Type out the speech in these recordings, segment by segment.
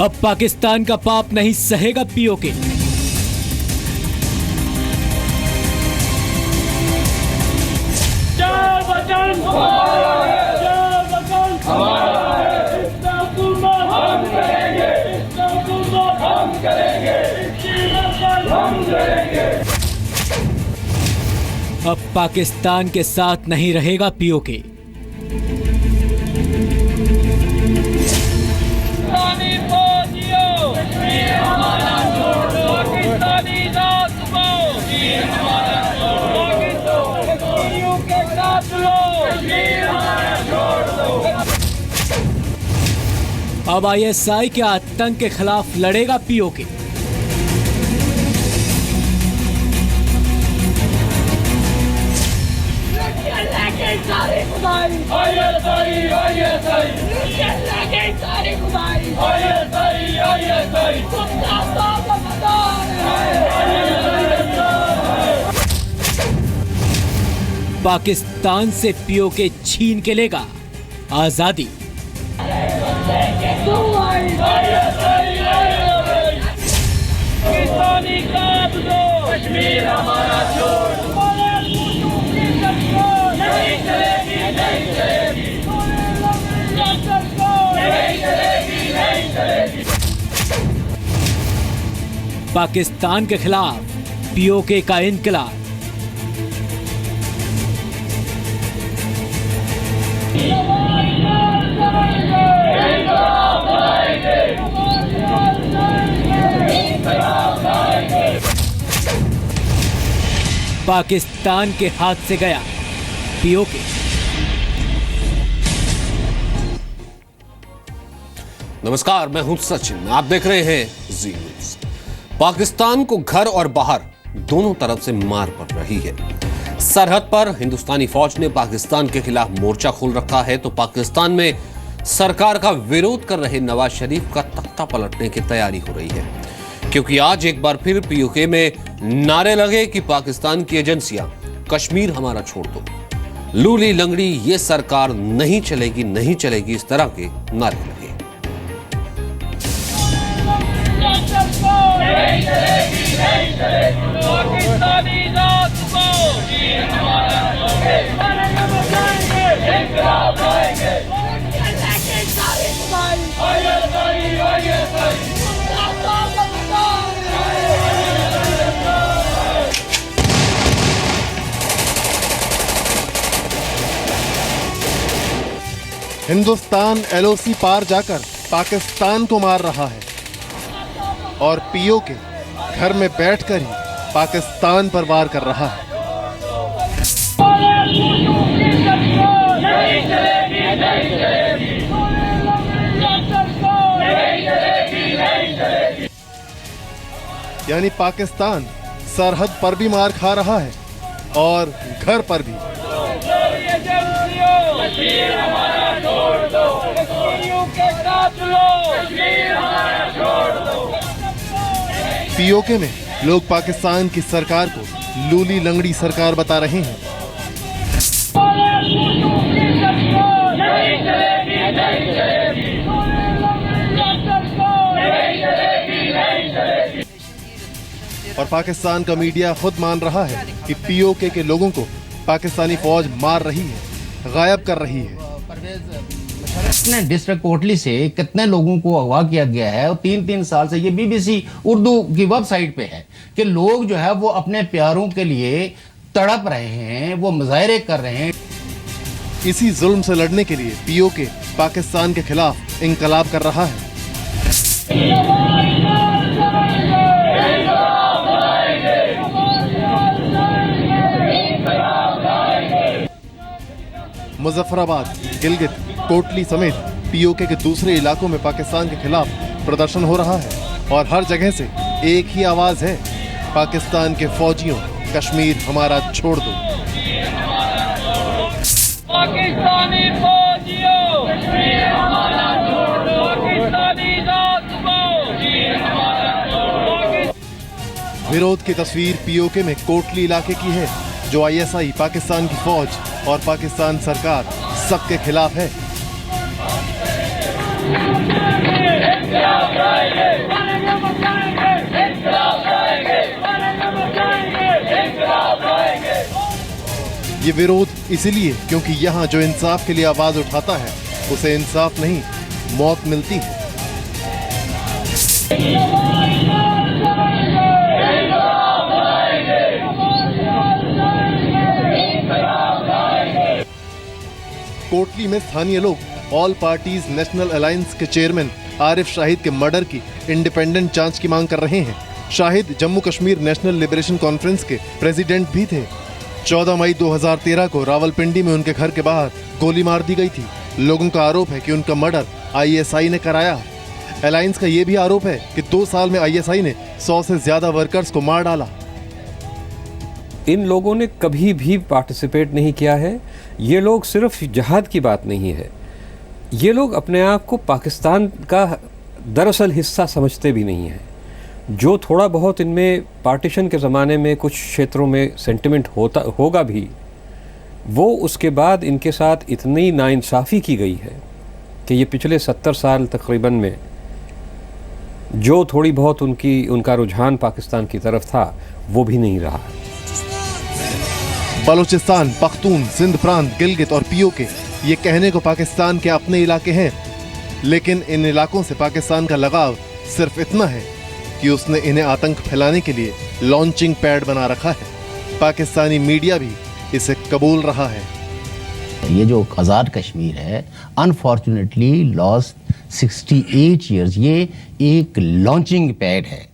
अब पाकिस्तान का पाप नहीं सहेगा पीओके। अब पाकिस्तान के साथ नहीं रहेगा पीओके। अब आईएसआई के आतंक के खिलाफ लड़ेगा पीओके। पाकिस्तान से पीओके छीन के लेगा आजादी। कश्मीर हमारा छोड़ दो, नहीं चलेगी, नहीं चलेगी, नहीं चलेगी, नहीं चलेगी। पाकिस्तान के खिलाफ पीओके का इनकलाब। पाकिस्तान के हाथ से गया पीओके। नमस्कार, मैं हूं सचिन, आप देख रहे हैं जी न्यूज। पाकिस्तान को घर और बाहर दोनों तरफ से मार पड़ रही है। सरहद पर हिंदुस्तानी फौज ने पाकिस्तान के खिलाफ मोर्चा खोल रखा है, तो पाकिस्तान में सरकार का विरोध कर रहे नवाज शरीफ का तख्ता पलटने की तैयारी हो रही है, क्योंकि आज एक बार फिर पीओके में नारे लगे कि पाकिस्तान की एजेंसियां कश्मीर हमारा छोड़ दो, लूली लंगड़ी ये सरकार नहीं चलेगी, नहीं चलेगी, इस तरह के नारे लगे। नहीं चलेगी, नहीं चलेगी, पाकिस्तानी जात को हमारा इंकलाब लाएंगे। हिंदुस्तान एलओसी पार जाकर पाकिस्तान को मार रहा है और पीओके घर में बैठकर ही पाकिस्तान पर वार कर रहा है। यानी पाकिस्तान सरहद पर भी मार खा रहा है और घर पर भी। कश्मीर हमारा छोड़ दो, कश्मीरियों के साथ लो, कश्मीर हमारा छोड़ दो। पीओके में लोग पाकिस्तान की सरकार को लूली लंगड़ी सरकार बता रहे हैं। नहीं चलेगी, नहीं चलेगी, नहीं चलेगी। और पाकिस्तान का मीडिया खुद मान रहा है कि पीओके के लोगों को पाकिस्तानी फौज मार रही है, गायब कर रही है। कितने डिस्ट्रिक्ट कोटली से कितने लोगों को अगवा किया गया है और 3-3 साल से ये बीबीसी उर्दू की वेबसाइट पे है कि लोग जो है वो अपने प्यारों के लिए तड़प रहे हैं, वो मुजाहरे कर रहे हैं। इसी जुल्म से लड़ने के लिए पीओके पाकिस्तान के खिलाफ इंकलाब कर रहा है। मुजफ्फराबाद, गिलगित, कोटली समेत पीओके के दूसरे इलाकों में पाकिस्तान के खिलाफ प्रदर्शन हो रहा है और हर जगह से एक ही आवाज है, पाकिस्तान के फौजियों कश्मीर हमारा छोड़ दो। पाकिस्तानी फौजियों कश्मीर हमारा छोड़ दो, पाकिस्तानी जात को कश्मीर हमारा छोड़ दो। विरोध की तस्वीर पीओके में कोटली इलाके की है, जो आईएसआई, पाकिस्तान की फौज और पाकिस्तान सरकार सबके खिलाफ है। ये विरोध इसलिए क्योंकि यहाँ जो इंसाफ के लिए आवाज उठाता है उसे इंसाफ नहीं मौत मिलती है। कोटली में स्थानीय लोग ऑल पार्टीज नेशनल अलायंस के चेयरमैन आरिफ शाहिद के मर्डर की इंडिपेंडेंट जांच की मांग कर रहे हैं। Shahid Jammu Kashmir national liberation conference के प्रेसिडेंट भी थे। 14 मई 2013 को रावलपिंडी में उनके घर के बाहर गोली मार दी गई थी। लोगों का आरोप है कि उनका मर्डर आईएसआई ने कराया। अलायंस का यह भी आरोप है कि 2 साल में आईएसआई ने 100 से ज्यादा वर्कर्स को मार डाला। इन लोगों ने कभी भी पार्टिसिपेट नहीं किया है। ये लोग सिर्फ जहाद की बात नहीं है, ये लोग अपने आप को पाकिस्तान का दरअसल हिस्सा समझते भी नहीं हैं। जो थोड़ा बहुत इनमें पार्टीशन के ज़माने में कुछ क्षेत्रों में सेंटिमेंट होगा भी, वो उसके बाद इनके साथ इतनी नाइंसाफ़ी की गई है कि ये पिछले 70 साल तकरीबन में जो थोड़ी बहुत उनका रुझान पाकिस्तान की तरफ था वो भी नहीं रहा। बलूचिस्तान, पख्तून, सिंध प्रांत, गिलगित और पीओके ये कहने को पाकिस्तान के अपने इलाके हैं, लेकिन इन इलाकों से पाकिस्तान का लगाव सिर्फ इतना है कि उसने इन्हें आतंक फैलाने के लिए लॉन्चिंग पैड बना रखा है। पाकिस्तानी मीडिया भी इसे कबूल रहा है। ये जो आज़ाद कश्मीर है अनफॉर्चुनेटली लॉस्ट 68 ईयर्स, ये एक लॉन्चिंग पैड है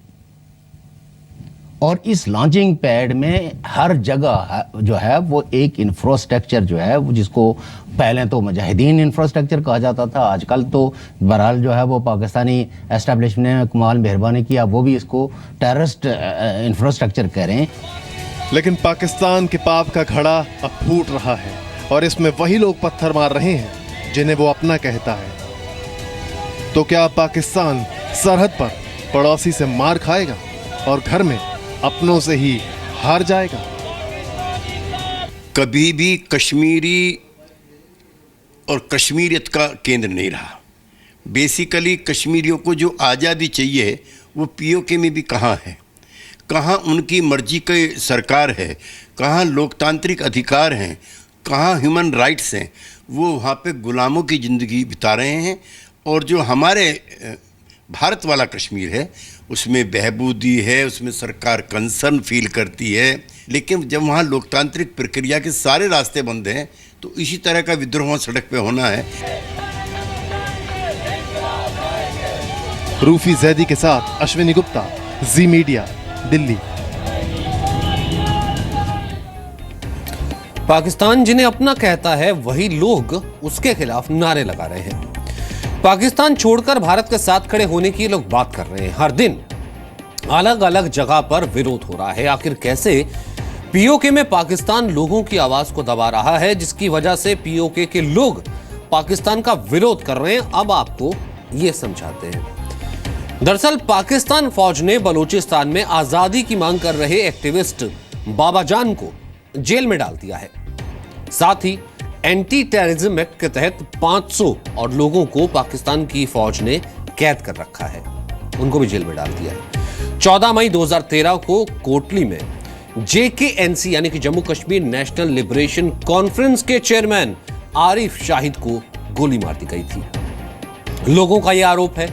और इस लॉन्चिंग पैड में हर जगह जो है वो एक इंफ्रास्ट्रक्चर जो है वो, जिसको पहले तो मुजाहिदीन इंफ्रास्ट्रक्चर कहा जाता था, आजकल तो बहरहाल जो है वो पाकिस्तानी एस्टेब्लिशमेंट ने कमाल मेहरबानी किया, वो भी इसको टेररिस्ट इंफ्रास्ट्रक्चर कह रहे हैं। लेकिन पाकिस्तान के पाप का घड़ा अब फूट रहा है और इसमें वही लोग पत्थर मार रहे हैं जिन्हें वो अपना कहता है। तो क्या पाकिस्तान सरहद पर पड़ोसी से मार खाएगा और घर में अपनों से ही हार जाएगा? कभी भी कश्मीरी और कश्मीरियत का केंद्र नहीं रहा। बेसिकली कश्मीरियों को जो आज़ादी चाहिए वो पीओके में भी कहाँ है, कहाँ उनकी मर्जी की सरकार है, कहाँ लोकतांत्रिक अधिकार हैं, कहाँ ह्यूमन राइट्स हैं। वो वहाँ पे गुलामों की ज़िंदगी बिता रहे हैं। और जो हमारे भारत वाला कश्मीर है उसमें बहबूदी है, उसमें सरकार कंसर्न फील करती है, लेकिन जब वहाँ लोकतांत्रिक प्रक्रिया के सारे रास्ते बंद हैं तो इसी तरह का विद्रोह सड़क पे होना है। रूफी जैदी के साथ अश्विनी गुप्ता, जी मीडिया, दिल्ली। पाकिस्तान जिन्हें अपना कहता है वही लोग उसके खिलाफ नारे लगा रहे हैं। पाकिस्तान छोड़कर भारत के साथ खड़े होने की लोग बात कर रहे हैं। हर दिन अलग अलग जगह पर विरोध हो रहा है। आखिर कैसे पीओके में पाकिस्तान लोगों की आवाज को दबा रहा है, जिसकी वजह से पीओके के लोग पाकिस्तान का विरोध कर रहे हैं, अब आपको यह समझाते हैं। दरअसल पाकिस्तान फौज ने बलूचिस्तान में आजादी की मांग कर रहे एक्टिविस्ट बाबा जान को जेल में डाल दिया है। साथ ही एंटी टेररिज्म एक्ट के तहत 500 और लोगों को पाकिस्तान की फौज ने कैद कर रखा है, उनको भी जेल में डाल दिया है। 14 मई 2013 को कोटली में JKNC यानी कि Jammu Kashmir national liberation conference के चेयरमैन आरिफ शाहिद को गोली मार दी गई थी। लोगों का यह आरोप है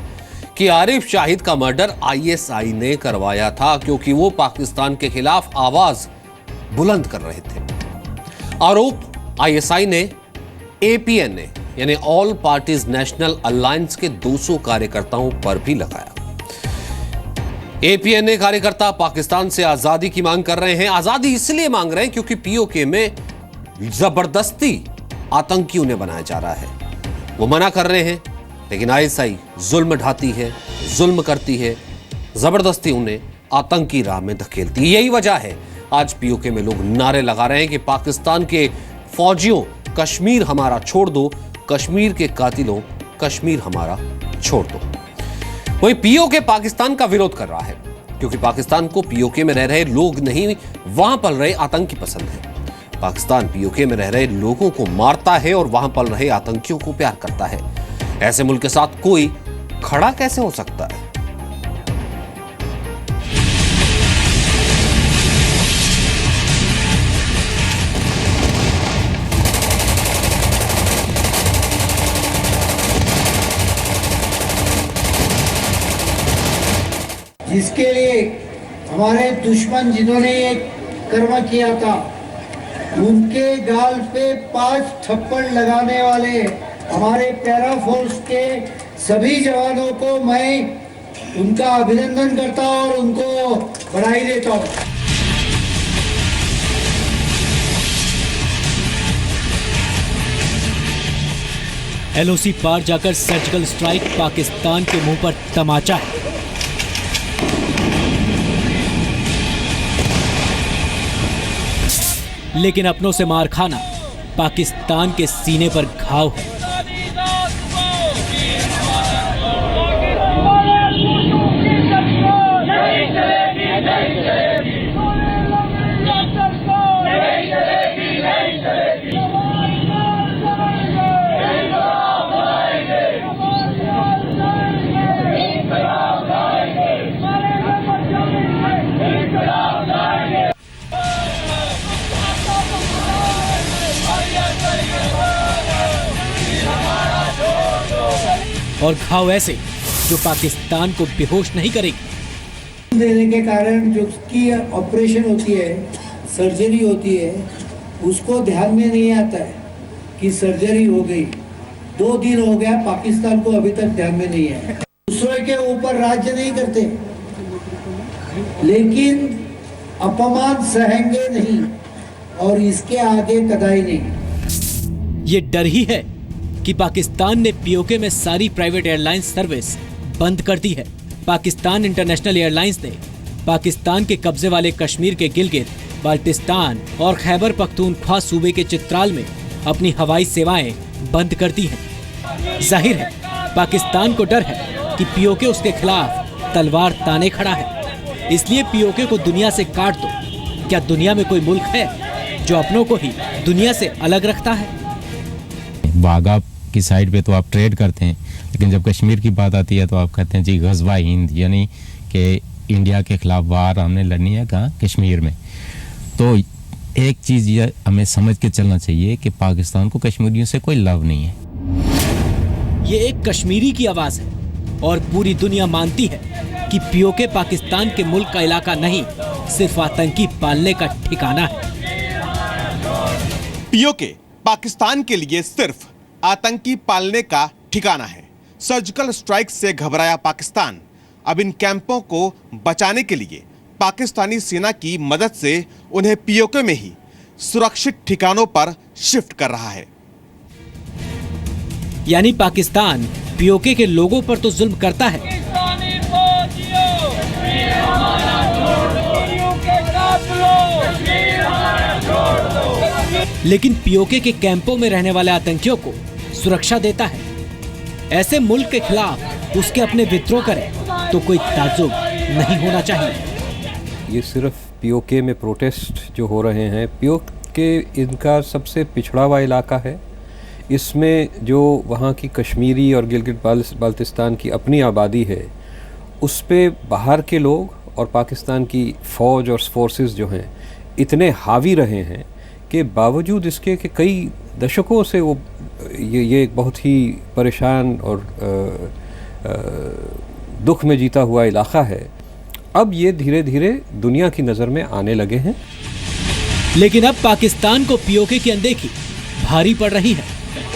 कि आरिफ शाहिद का मर्डर ISI ने करवाया था, क्योंकि वो पाकिस्तान के खिलाफ आवाज बुलंद कर रहे थे। आरोप ISI ने APNA यानी ऑल पार्टीज नेशनल अलायंस के 200 कार्यकर्ताओं पर भी लगाया। APNA कार्यकर्ता पाकिस्तान से आजादी की मांग कर रहे हैं। आजादी इसलिए मांग रहे हैं क्योंकि पीओके में जबरदस्ती आतंकी उन्हें बनाया जा रहा है। वो मना कर रहे हैं, लेकिन ISI जुल्म ढाती है, जुल्म करती है, जबरदस्ती उन्हें आतंकी राह में धकेलती है। यही वजह है आज पीओके में लोग नारे लगा रहे हैं कि पाकिस्तान के फौजियों कश्मीर हमारा छोड़ दो, कश्मीर के कातिलों कश्मीर हमारा छोड़ दो। वही पीओके पाकिस्तान का विरोध कर रहा है, क्योंकि पाकिस्तान को पीओके में रह रहे लोग नहीं, वहां पल रहे आतंकी पसंद है। पाकिस्तान पीओके में रह रहे लोगों को मारता है और वहां पल रहे आतंकियों को प्यार करता है। ऐसे मुल्क के साथ कोई खड़ा कैसे हो सकता है? जिसके लिए हमारे दुश्मन जिन्होंने ये कर्म किया था, उनके गाल पे 5 थप्पड़ लगाने वाले हमारे पैरा फोर्स के सभी जवानों को मैं उनका अभिनंदन करता हूं और उनको बधाई देता हूं। एलओसी पार जाकर सर्जिकल स्ट्राइक पाकिस्तान के मुंह पर तमाचा है। लेकिन अपनों से मार खाना पाकिस्तान के सीने पर घाव है। और घाव ऐसे जो पाकिस्तान को बेहोश नहीं करेगी। देने के कारण जो की ऑपरेशन होती है, सर्जरी होती है, उसको ध्यान में नहीं आता है कि सर्जरी हो गई। 2 दिन हो गया, पाकिस्तान को अभी तक ध्यान में नहीं है। दूसरे के ऊपर राज्य नहीं करते, लेकिन अपमान सहेंगे नहीं और इसके आगे कदाई नहीं। ये डर ही है कि पाकिस्तान ने पीओके में सारी प्राइवेट एयरलाइंस सर्विस बंद कर दी है। पाकिस्तान इंटरनेशनल एयरलाइंस ने पाकिस्तान के कब्जे वाले कश्मीर के गिलगित, बाल्टिस्तान और खैबर पख्तूनख्वा सूबे के चित्राल में अपनी हवाई सेवाएं बंद कर दी हैं। जाहिर है पाकिस्तान को डर है कि पीओके उसके खिलाफ तलवार ताने खड़ा है, इसलिए पीओके को दुनिया से काट दो। क्या दुनिया में कोई मुल्क है जो अपनों को ही दुनिया से अलग रखता है? वाघा की साइड पे तो आप ट्रेड करते हैं, लेकिन जब कश्मीर की बात आती है तो आप कहते हैं जी गज़वा हिंद, यानी कि इंडिया के खिलाफ वार हमने लड़नी है कहाँ, कश्मीर में। तो एक चीज़ ये हमें समझ के चलना चाहिए कि पाकिस्तान को कश्मीरियों से कोई लव नहीं है। ये एक कश्मीरी की आवाज़ है और पूरी दुनिया मानती है कि पीओके पाकिस्तान के मुल्क का इलाका नहीं, सिर्फ आतंकी पालने का ठिकाना है। पीओके पाकिस्तान के लिए सिर्फ आतंकी पालने का ठिकाना है। सर्जिकल स्ट्राइक से घबराया पाकिस्तान अब इन कैंपों को बचाने के लिए पाकिस्तानी सेना की मदद से उन्हें पीओके में ही सुरक्षित ठिकानों पर शिफ्ट कर रहा है। यानी पाकिस्तान पीओके के लोगों पर तो जुल्म करता है, लेकिन पीओके के कैंपों में रहने वाले आतंकियों को सुरक्षा देता है। ऐसे मुल्क के खिलाफ उसके अपने विद्रोह करें तो कोई ताज्जुब नहीं होना चाहिए। ये सिर्फ पीओके में प्रोटेस्ट जो हो रहे हैं, पीओके इनका सबसे पिछड़ा हुआ इलाका है। इसमें जो वहाँ की कश्मीरी और गिलगित बाल्टिस्तान की अपनी आबादी है, उस पे बाहर के लोग और पाकिस्तान की फ़ौज और फोर्सेस जो हैं इतने हावी रहे हैं कि बावजूद इसके कि कई दशकों से वो ये एक बहुत ही परेशान और दुख में जीता हुआ इलाका है। अब ये धीरे धीरे दुनिया की नज़र में आने लगे हैं। लेकिन अब पाकिस्तान को पीओके की अनदेखी भारी पड़ रही है,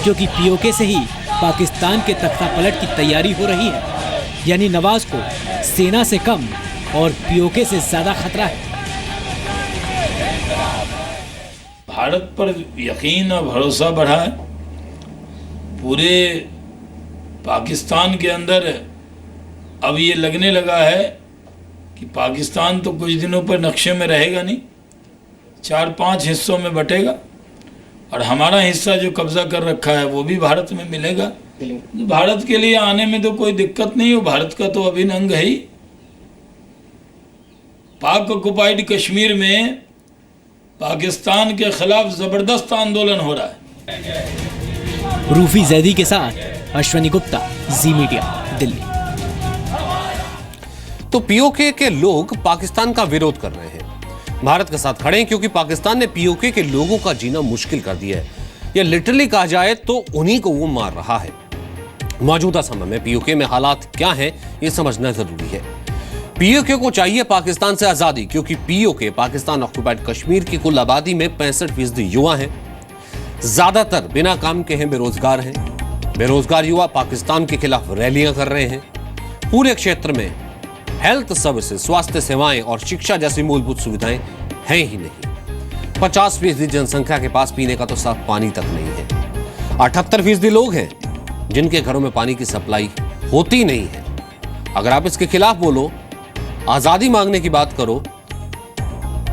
क्योंकि पीओके से ही पाकिस्तान के तख्ता पलट की तैयारी हो रही है। यानी नवाज को सेना से कम और पीओके से ज़्यादा खतरा है। भारत पर यकीन और भरोसा बढ़ा है। पूरे पाकिस्तान के अंदर अब ये लगने लगा है कि पाकिस्तान तो कुछ दिनों पर नक्शे में रहेगा नहीं, 4-5 हिस्सों में बटेगा और हमारा हिस्सा जो कब्जा कर रखा है वो भी भारत में मिलेगा। भारत के लिए आने में तो कोई दिक्कत नहीं हो, भारत का तो अभिन्न अंग है ही। पाक ऑक्युपाइड कश्मीर में पाकिस्तान के खिलाफ जबरदस्त आंदोलन हो रहा है। रूफी जैदी के साथ अश्वनी गुप्ता, जी मीडिया, दिल्ली। तो पीओके के लोग पाकिस्तान का विरोध कर रहे हैं, भारत के साथ खड़े हैं, क्योंकि पाकिस्तान ने पीओके के लोगों का जीना मुश्किल कर दिया है। या लिटरली कहा जाए तो उन्हीं को वो मार रहा है। मौजूदा समय में पीओके में हालात क्या हैं, ये समझना जरूरी है। पीओके को चाहिए पाकिस्तान से आजादी, क्योंकि पीओके पाकिस्तान ऑक्युपाइड कश्मीर की कुल आबादी में 65% युवा हैं। ज्यादातर बिना काम के हैं, बेरोजगार हैं। बेरोजगार युवा पाकिस्तान के खिलाफ रैलियां कर रहे हैं। पूरे क्षेत्र में हेल्थ सर्विसेज, स्वास्थ्य सेवाएं और शिक्षा जैसी मूलभूत सुविधाएं हैं ही नहीं। 50% जनसंख्या के पास पीने का तो साफ पानी तक नहीं है। 78% लोग हैं जिनके घरों में पानी की सप्लाई होती नहीं है। अगर आप इसके खिलाफ बोलो, आजादी मांगने की बात करो,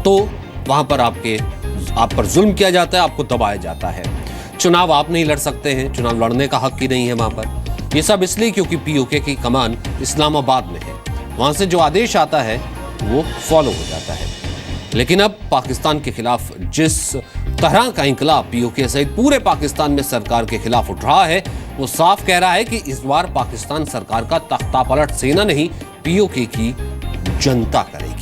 तो वहां पर आप पर जुल्म किया जाता है, आपको दबाया जाता है। चुनाव आप नहीं लड़ सकते हैं, चुनाव लड़ने का हक ही नहीं है वहां पर। यह सब इसलिए क्योंकि पीओके की कमान इस्लामाबाद में है। वहां से जो आदेश आता है वो फॉलो हो जाता है। लेकिन अब पाकिस्तान के खिलाफ जिस तरह का इंकलाब पीओके सहित पूरे पाकिस्तान में सरकार के खिलाफ उठ रहा है, वो साफ कह रहा है कि इस बार पाकिस्तान सरकार का तख्तापलट सेना नहीं, पीओके की जनता करेगी।